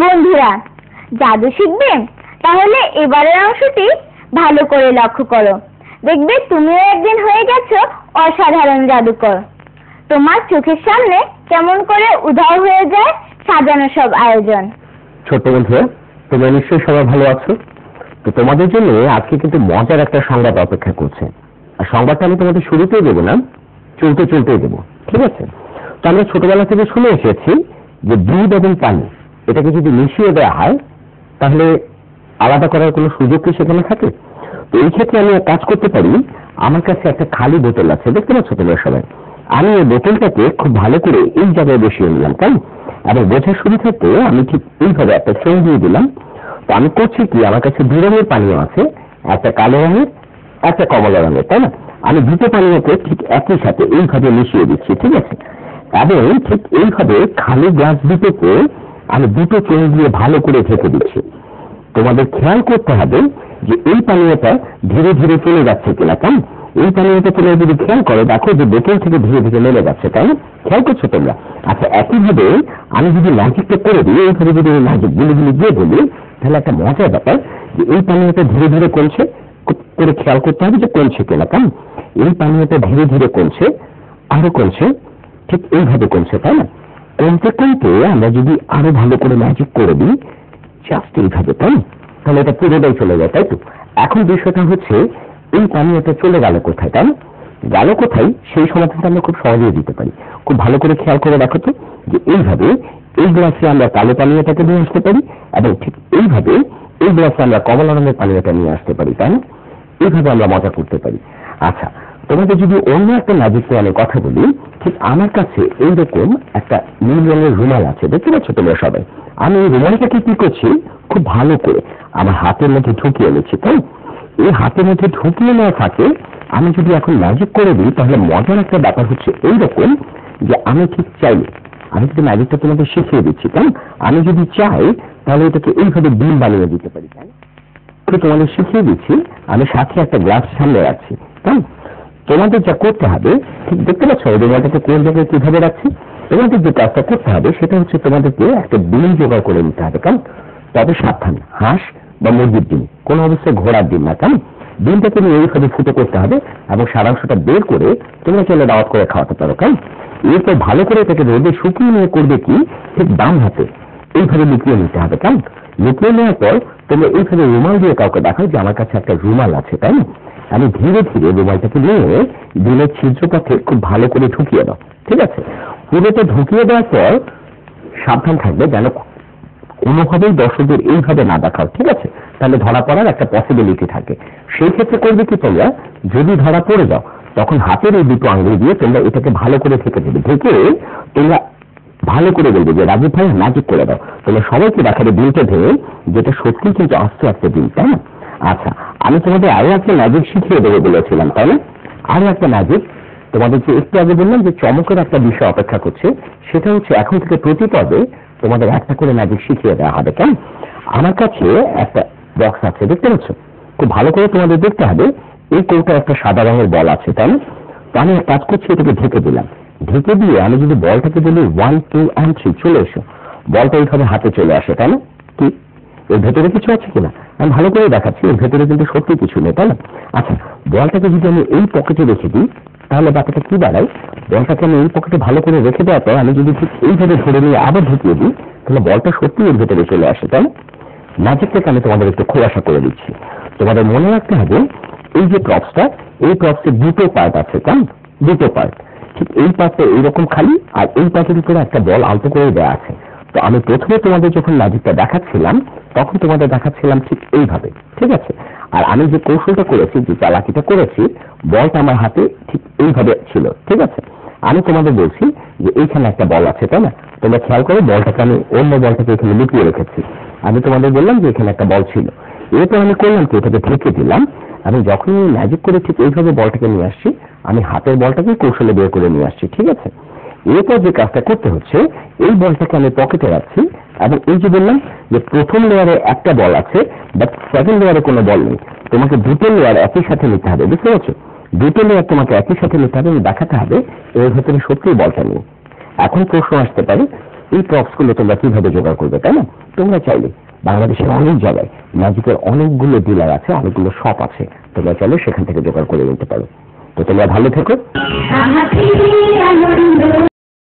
বন্ধুরা, জাদু শিখবে? তাহলে এবারের অংশটি ভালো করে লক্ষ্য করো। দেখবে তুমিও একদিন হয়ে গেছো অসাধারণ জাদুকর। তোমার চোখের সামনে কেমন করে উধাও হয়ে যায় সাজানো সব আয়োজন। ছোট বন্ধুরা, তোমরা নিশ্চয়ই সবাই ভালো আছো। তো তোমাদের জন্য আজকে কিন্তু মজার একটা সংবাদ অপেক্ষা করছে। আর সংবাদটা আমি তোমাদের শুরুতেই দেবো না, চলতে চলতেই দেবো, ঠিক আছে? তো আমরা ছোটবেলা থেকে শুনে এসেছি যে দুধ এবং পানি এটাকে যদি মিশিয়ে দেওয়া হয় তাহলে আলাদা করার কোনো সুযোগ কি সেখানে থাকে? তো এই ক্ষেত্রে আমি কাজ করতে পারি। আমার কাছে একটা খালি বোতল আছে, দেখতে পাচ্ছ তোমরা সবাই। আমি এই বোতলটাকে খুব ভালো করে এই জায়গায় বসিয়ে নিলাম, তাই? এবং বোঝার সুবিধাতে আমি ঠিক এইভাবে একটা চোখ দিয়ে দিলাম। তো আমি করছি কি, আমার কাছে দু রঙের পানীয় আছে, একটা কালো রঙের, একটা কমলা রঙের, তাই না? আমি দুটো পানীয়কে ঠিক একই সাথে এইভাবে মিশিয়ে দিচ্ছি, ঠিক আছে? এবং ঠিক এইভাবে খালি গ্লাস দুটোকে আমি দুটো চোখ দিয়ে ভালো করে ঢেকে দিচ্ছি। তোমাদের খেয়াল করতে হবে যে এই পানীয়টা ধীরে ধীরে চলে যাচ্ছে কিনা, কেমন? এই পানীয়টা তোমরা যদি খেয়াল করো, দেখো যে বোতল থেকে ধীরে ধীরে নেমে যাচ্ছে, তাই না? খেয়াল করছো তোমরা? আচ্ছা, একইভাবে আমি যদি ম্যাজিকটা করে দিই, এইভাবে যদি ম্যাজিক গুলি দিয়ে বলি, তাহলে একটা মজার ব্যাপার যে এই পানীয়টা ধীরে ধীরে কমছে। করে খেয়াল করতে হবে যে কমছে কিনা, কেমন? এই পানীয়টা ধীরে ধীরে কমছে, আরো কমছে, ঠিক এইভাবে কমছে, তাই না? কমতে কমতে আমরা যদি আরো ভালো করে ম্যাজিক করে দিই, জাস্ট এইভাবে, তাই? তাহলে এটা পুরোটাই চলে যায়, তাই তো? এখন বিষয়টা হচ্ছে এই পানীয়টা চলে গেল কোথায়, তাই না? গেল কোথায় সেই সমাধানটা আমরা খুব সহজেই দিতে পারি। খুব ভালো করে খেয়াল করে দেখো তো যে এইভাবে এই গ্লাসে আমরা কালো পানীয়টাকে নিয়ে আসতে পারি এবং ঠিক এইভাবে এই গ্লাসে আমরা কমলা রঙের পানীয়টা নিয়ে আসতে পারি, তাই না? এইভাবে আমরা মজা করতে পারি। আচ্ছা, তোমাদের যদি অন্য একটা ম্যাজিক প্ল্যানের কথা বলি, ঠিক আমার কাছে এইরকম একটা নীল রঙের রুমাল আছে, দেখতে পাচ্ছ তোমরা সবাই। আমি এই রুমালটাকে কি করছি, খুব ভালো করে আমার হাতের মধ্যে ঢুকিয়ে নিচ্ছি, তাই? এই হাতের মধ্যে ঢুকিয়ে নেওয়া থাকে। আমি যদি এখন ম্যাজিক করে দিই, তাহলে মজার একটা ব্যাপার হচ্ছে এইরকম যে আমি ঠিক চাইলে, আমি যদি ম্যাজিকটা তোমাদের শিখিয়ে দিচ্ছি, তাই? আমি যদি চাই তাহলে এটাকে এইভাবে ডিম বানিয়ে দিতে পারি, তাই? তোমাদের শিখিয়ে দিচ্ছি। আমি সাথে একটা গ্লাস সামনে রাখছি, তাই? তোমাদের যা করতে হবে, ঠিক দেখতে পাচ্ছ রুমালটাকে কোন জায়গায় কিভাবে রাখছি? তোমাদের যে কাজটা করতে হবে সেটা হচ্ছে তোমাদেরকে একটা ডিম জোগাড় করে নিতে হবে, কারণ তবে সাবধান, হাঁস বা মুরগির ডিম, কোন অবস্থায় ঘোড়ার ডিম না, কারণ ডিমটাকে নিয়ে এইভাবে ফুটো করতে হবে এবং সারাংশটা বের করে তোমরা চলে দাওয়াত করে খাওয়াতে পারো, কারণ এরপর ভালো করে এটাকে রোদে শুকিয়ে নিয়ে করবে কি, ঠিক ডান হাতে এইভাবে লুকিয়ে নিতে হবে, কারণ লুকিয়ে নেওয়ার পর তোমরা এইভাবে রুমাল দিয়ে কাউকে দেখাও যে আমার কাছে একটা রুমাল আছে, তাই না? আমি ধীরে ধীরে রুমালটাকে নিয়ে ডিমের ছিদ্রটাকে খুব ভালো করে ঢুকিয়ে দাও, ঠিক আছে? পুরোটা ঢুকিয়ে দেওয়ার পর সাবধান থাকবে যেন কোনোভাবেই দর্শকদের এইভাবে না দেখাও, ঠিক আছে? তাহলে ধরা পড়ার একটা পসিবিলিটি থাকে। সেই ক্ষেত্রে করবে কি, তোমরা যদি ধরা পড়ে যাও তখন হাতের এই দুটো আঙ্গুল দিয়ে তোমরা এটাকে ভালো করে ঢেকে দেবে। ঢেকে তোমরা ভালো করে বলবে যে রাজীব ভাই ম্যাজিক করে দাও। তোমরা সবাইকে দেখাবে ডিমটা ভেঙে, যেটা সত্যি কিন্তু আস্তে আস্তে ডিম, তাই না? আচ্ছা, আমি তোমাদের আরো একটা ম্যাজিক শিখিয়ে দেবো বলেছিলাম, তাই না? আরো একটা ম্যাজিক তোমাদেরকে একটু আগে বললাম যে চমকের একটা বিষয় অপেক্ষা করছে। সেটা হচ্ছে এখন থেকে প্রতি পর্বে তোমাদের একটা করে ম্যাজিক শিখিয়ে দেওয়া হবে, কেন? আমার কাছে একটা বক্স আছে, দেখতে পাচ্ছ? খুব ভালো করে তোমাদের দেখতে হবে। এই কৌটা একটা সাদা রঙের বল আছে, তাই না? তো আমি কাজ করছি, এটাকে ঢেকে দিলাম। ঢেকে দিয়ে আমি যদি বলটাকে বলি 1 2 and 3 চলে এসো, বলটা এইভাবে হাতে চলে আসে, তাই না? কি এর ভেতরে কিছু আছে কিনা আমি ভালো করে দেখাচ্ছি। এর ভেতরে কিন্তু সত্যি কিছু নেই, তাই না? আচ্ছা, বলটাকে যদি আমি এই পকেটে রেখে দিই তাহলে ব্যাপারটা কি দাঁড়ায়? বলটাকে আমি এই পকেটে ভালো করে রেখে দেওয়ার পর আমি যদি ঠিক এইভাবে ধরে নিয়ে আবার ঢুকিয়ে দিই তাহলে বলটা সত্যি এর ভেতরে চলে আসে, তাই না? ম্যাজিকটাকে আমি তোমাদের একটু খোলাসা করে দিচ্ছি। তোমাদের মনে রাখতে হবে এই যে প্রপসটা, এই প্রপসের দুটো পার্ট আছে, কেন? দুটো পার্ট। ঠিক এই পার্টটা এইরকম খালি, আর এই পার্টের উপরে একটা বল আলতো করে দেওয়া আছে। তো আমি প্রথমে তোমাদের যখন ম্যাজিকটা দেখাচ্ছিলাম তখন তোমাদের দেখাচ্ছিলাম ঠিক এইভাবে, ঠিক আছে? আর আমি যে কৌশলটা করেছি, যে চালাকিটা করেছি, বলটা আমার হাতে ঠিক এইভাবে ছিল, ঠিক আছে? আমি তোমাদের বলছি যে এইখানে একটা বল আছে, তাই না? তোমরা খেয়াল করো, বলটাকে আমি অন্য বলটাকে এখানে লুকিয়ে রেখেছি। আমি তোমাদের বললাম যে এখানে একটা বল ছিল। এরপর আমি করলাম কি, এটাকে ঢেকে দিলাম। আমি যখন ম্যাজিক করে ঠিক এইভাবে বলটাকে নিয়ে আসছি, আমি হাতের বলটাকে কৌশলে বের করে নিয়ে আসছি, ঠিক আছে? এরপর যে কাজটা করতে হচ্ছে, এই বলটাকে আমি পকেটে রাখছি এবং এই যে বললাম যে প্রথম লেয়ারে একটা বল আছে, বাট সেকেন্ড লেয়ারে কোনো বল নেই। তোমাকে দুটো লেয়ার একই সাথে নিতে হবে, বুঝতে পারছো? দুটো লেয়ার তোমাকে একই সাথে নিতে হবে এবং দেখাতে হবে এর ভেতরে সত্যিই বলটা নেই। এখন প্রশ্ন আসতে পারে, এই প্রপস গুলো তোমরা কিভাবে জোগাড় করবে, তাই না? তোমরা চাইলে বাংলাদেশের অনেক জায়গায় ম্যাজিকের অনেকগুলো ডিলার আছে, অনেকগুলো শপ আছে, তোমরা চাইলে সেখান থেকে জোগাড় করে নিতে পারো। তো তোমরা ভালো থেকো।